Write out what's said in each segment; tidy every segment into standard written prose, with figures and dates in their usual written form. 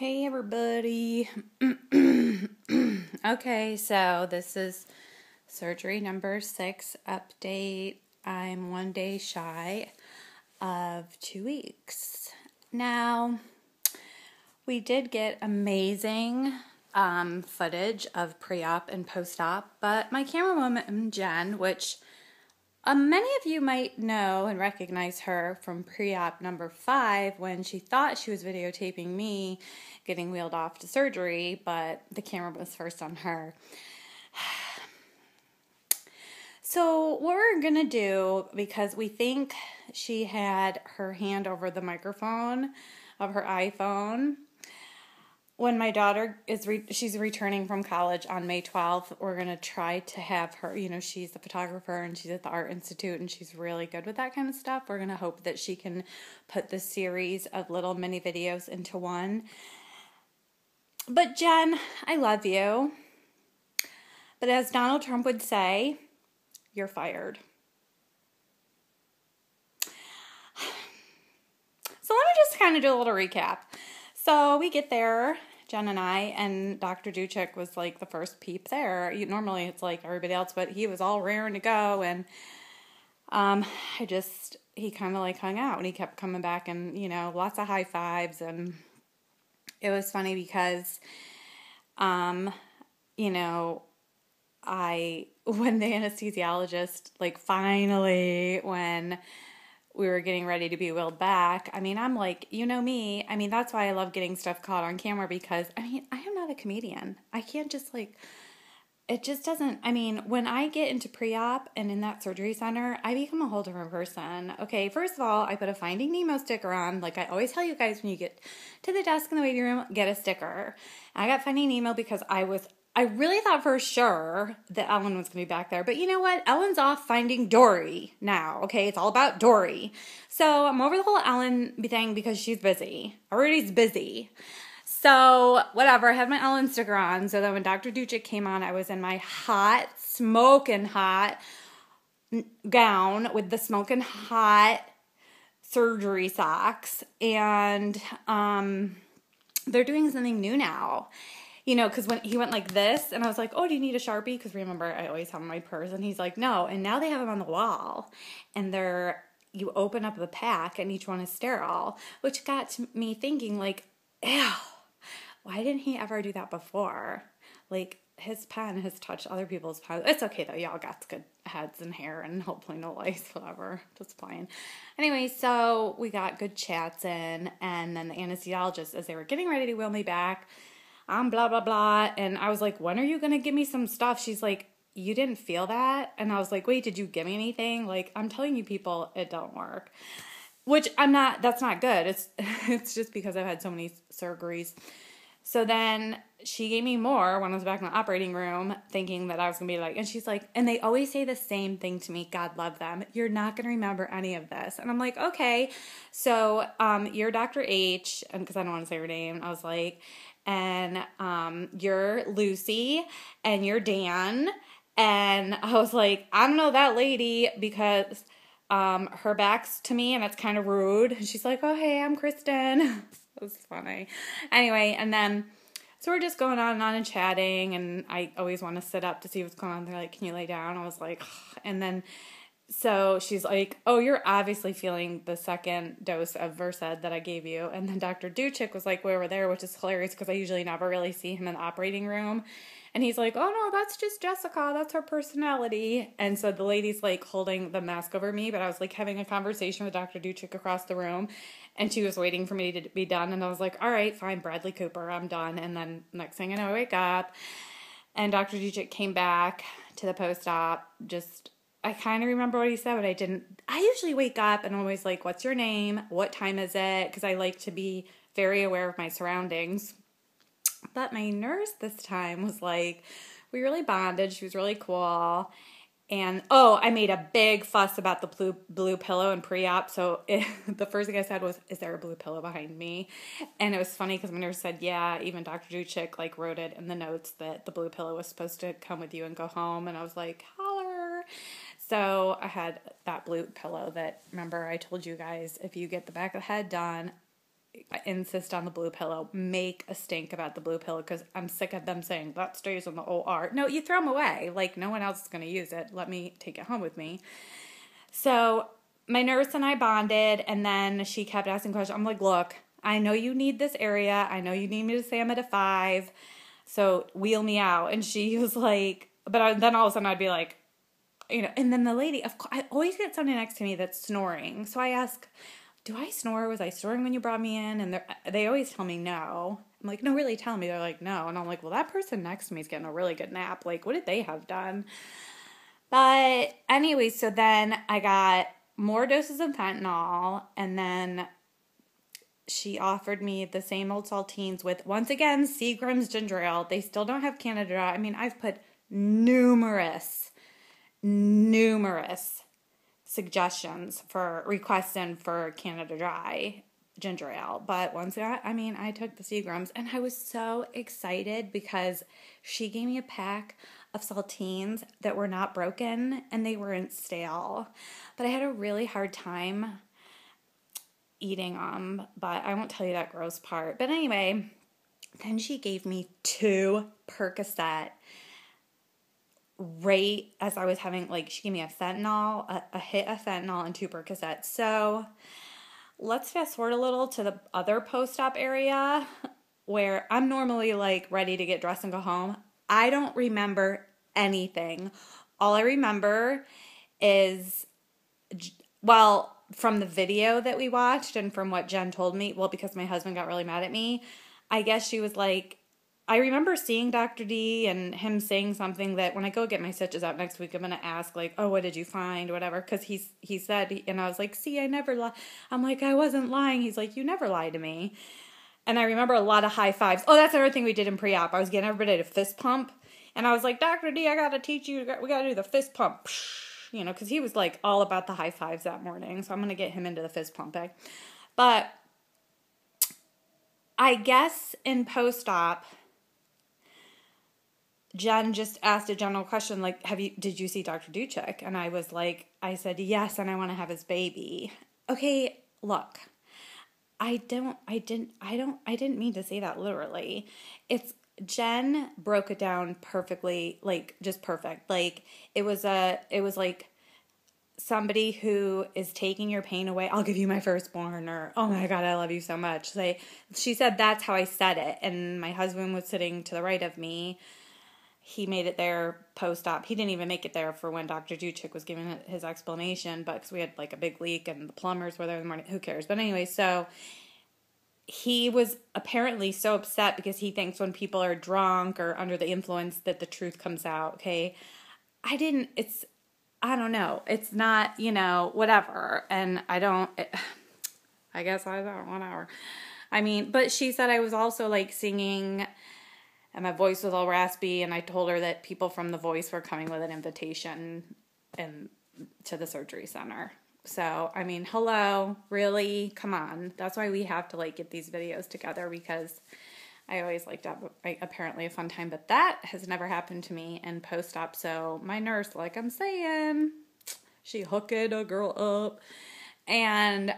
Hey everybody. Okay, so this is surgery number 6 update. I'm 1 day shy of 2 weeks. Now, we did get amazing footage of pre-op and post-op, but my camerawoman Jen, which many of you might know and recognize her from pre-op number 5 when she thought she was videotaping me getting wheeled off to surgery, but the camera was first on her. So what we're going to do, because we think she had her hand over the microphone of her iPhone, when my daughter she's returning from college on May 12th, we're going to try to have her, she's a photographer and she's at the Art Institute and she's really good with that kind of stuff. We're going to hope that she can put this series of little mini videos into one. But Jen, I love you. But as Donald Trump would say, you're fired. So let me just kind of do a little recap. So we get there, Jen and I, and Dr. Duchek was like the first peep there. Normally it's like everybody else, but he was all raring to go, and he kind of like hung out, and he kept coming back, and lots of high fives, and it was funny because, when the anesthesiologist, like finally, when we were getting ready to be wheeled back, I'm like, me, that's why I love getting stuff caught on camera, because, I am not a comedian. I can't just it just doesn't, when I get into pre-op and in that surgery center, I become a whole different person. Okay, first of all, I put a Finding Nemo sticker on. Like I always tell you guys, when you get to the desk in the waiting room, get a sticker. I got Finding Nemo because I really thought for sure that Ellen was going to be back there. But you know what? Ellen's off finding Dory now, okay? It's all about Dory. So I'm over the whole Ellen thing because she's busy. Everybody's busy. So whatever, I had my Ellen sticker on. So then when Dr. Duchek came on, I was in my hot, smoking hot gown with the smoking hot surgery socks. And they're doing something new now. Because when he went like this, and I was like, oh, do you need a Sharpie? Because remember, I always have my purse. And he's like, no. And now they have them on the wall. And you open up the pack, and each one is sterile. Which got me thinking, like, ew, why didn't he ever do that before? Like, his pen has touched other people's pens. It's okay, though. Y'all got good heads and hair and hopefully no lice, whatever. Just playing. Anyway, so we got good chats in. And then the anesthesiologist, as they were getting ready to wheel me back, blah, blah, blah. And I was like, when are you going to give me some stuff? She's like, you didn't feel that? And I was like, wait, did you give me anything? Like, I'm telling you people, it don't work. Which that's not good. It's just because I've had so many surgeries. So then she gave me more when I was back in the operating room, thinking that I was going to be like, and she's like, and they always say the same thing to me. God love them. You're not going to remember any of this. And I'm like, okay. So, you're Dr. H, and because I don't want to say her name, I was like, and you're Lucy, and you're Dan, and I was like, I don't know that lady, because her back's to me, and it's kind of rude, and she's like, oh, hey, I'm Kristen. It was funny. Anyway, and then, so we're just going on and chatting, and I always want to sit up to see what's going on. They're like, can you lay down? I was like, ugh. And then, so she's like, oh, you're obviously feeling the second dose of Versed that I gave you. And then Dr. Duchek was like, we were there, which is hilarious because I usually never really see him in the operating room. And he's like, oh, no, that's just Jessica. That's her personality. And so the lady's like holding the mask over me, but I was like having a conversation with Dr. Duchek across the room. And she was waiting for me to be done. And I was like, all right, fine, Bradley Cooper, I'm done. And then next thing I know, I wake up. And Dr. Duchek came back to the post-op. I kind of remember what he said, but I didn't. I usually wake up and I'm always like, what's your name? What time is it? Because I like to be very aware of my surroundings. But my nurse this time was like, we really bonded. She was really cool. And, I made a big fuss about the blue pillow in pre-op. So the first thing I said was, is there a blue pillow behind me? And it was funny because my nurse said, yeah, even Dr. Duchek wrote it in the notes that the blue pillow was supposed to come with you and go home. And I was like, holler. So I had that blue pillow that, remember I told you guys, if you get the back of the head done, insist on the blue pillow, make a stink about the blue pillow because I'm sick of them saying that stays in the OR. No, you throw them away. Like, no one else is going to use it. Let me take it home with me. So my nurse and I bonded, and then she kept asking questions. I'm like, look, I know you need this area. I know you need me to say I'm at a 5. So wheel me out. And she was like, then all of a sudden I'd be like, and then the lady, of course, I always get somebody next to me that's snoring. So I ask, do I snore? Was I snoring when you brought me in? And they always tell me no. I'm like, no, really tell me. They're like, no. And I'm like, well, that person next to me is getting a really good nap. Like, what did they have done? But anyway, so then I got more doses of fentanyl, and then she offered me the same old saltines with, once again, Seagram's ginger ale. They still don't have Canada Dry. I mean, I've put numerous suggestions for requesting for Canada Dry ginger ale. But once I took the Seagrams, and I was so excited because she gave me a pack of saltines that were not broken and they weren't stale. But I had a really hard time eating them, but I won't tell you that gross part. But anyway, then she gave me 2 Percocet right as I was having, like, she gave me a hit of fentanyl and 2 Percocets. So let's fast forward a little to the other post-op area where I'm normally, like, ready to get dressed and go home. I don't remember anything. All I remember is, well, from the video that we watched and from what Jen told me, well, because my husband got really mad at me, I guess she was like, I remember seeing Dr. D and him saying something that when I go get my stitches out next week, I'm going to ask, like, oh, what did you find, whatever, because he said, and I was like, see, I never lie. I'm like, I wasn't lying. He's like, you never lie to me. And I remember a lot of high fives. Oh, that's another thing we did in pre-op. I was getting everybody to fist pump, and I was like, Dr. D, I got to teach you, we got to do the fist pump, because he was, like, all about the high fives that morning, so I'm going to get him into the fist pumping. But I guess in post-op, Jen just asked a general question, like, did you see Dr. Duchek? And I was like, I said, yes, and I want to have his baby. Okay, look, I didn't mean to say that literally. Jen broke it down perfectly, like, just perfect. Like, it was like somebody who is taking your pain away. I'll give you my firstborn, or, oh my God, I love you so much. She said that's how I said it. And my husband was sitting to the right of me. He made it there post-op. He didn't even make it there for when Dr. Duchek was giving his explanation, but because we had, like, a big leak and the plumbers were there in the morning. Who cares? But anyway, so he was apparently so upset because he thinks when people are drunk or under the influence that the truth comes out, okay? I don't know. It's not, whatever. And I guess I don't, whatever. I mean, but she said I was also, like, singing, and my voice was all raspy, and I told her that people from The Voice were coming with an invitation to the surgery center. So, I mean, hello, really? Come on. That's why we have to, like, get these videos together, because I always like to have apparently a fun time, but that has never happened to me in post-op. So my nurse, like I'm saying, she hooked a girl up. And,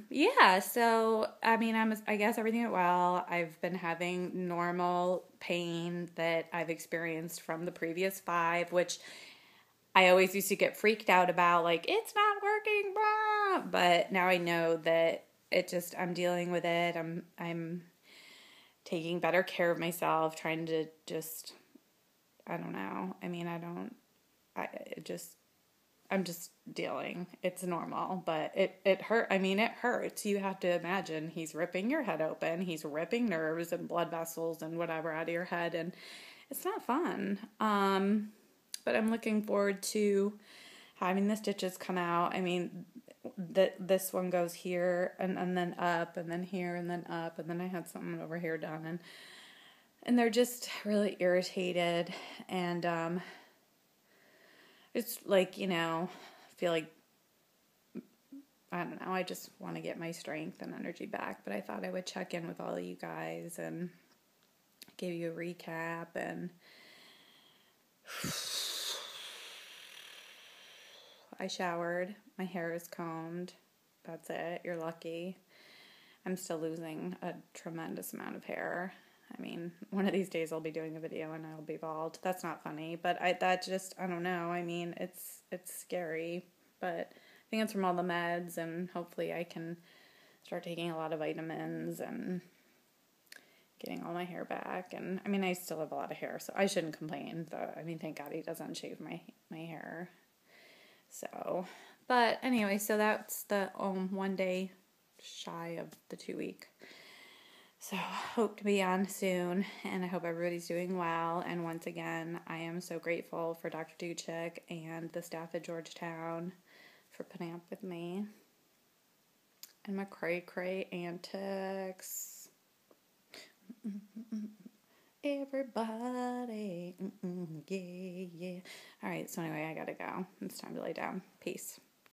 yeah, so, I mean, I guess everything went well. I've been having normal pain that I've experienced from the previous 5, which I always used to get freaked out about, like, it's not working, blah. But now I know that I'm dealing with it. I'm taking better care of myself, trying to just, I don't know. I mean, I'm just dealing. It's normal, but it hurt. I mean, it hurts. You have to imagine he's ripping your head open. He's ripping nerves and blood vessels and whatever out of your head, and it's not fun. But I'm looking forward to having the stitches come out. I mean, this one goes here and then up and then here and then up, and then I had something over here done, and they're just really irritated, and it's like, feel like, I don't know, I just want to get my strength and energy back, but I thought I would check in with all of you guys and give you a recap, and I showered, my hair is combed, that's it, you're lucky. I'm still losing a tremendous amount of hair. I mean, one of these days I'll be doing a video and I'll be bald. That's not funny, but I don't know. I mean, it's scary, but I think it's from all the meds, and hopefully I can start taking a lot of vitamins and getting all my hair back. And I mean, I still have a lot of hair, so I shouldn't complain. But I mean, thank God he doesn't shave my hair. So, but anyway, so that's the 1 day shy of the 2 week. So, hope to be on soon, and I hope everybody's doing well. And once again, I am so grateful for Dr. Duchik and the staff at Georgetown for putting up with me and my cray antics. Everybody, yeah. All right, so anyway, I gotta go. It's time to lay down. Peace.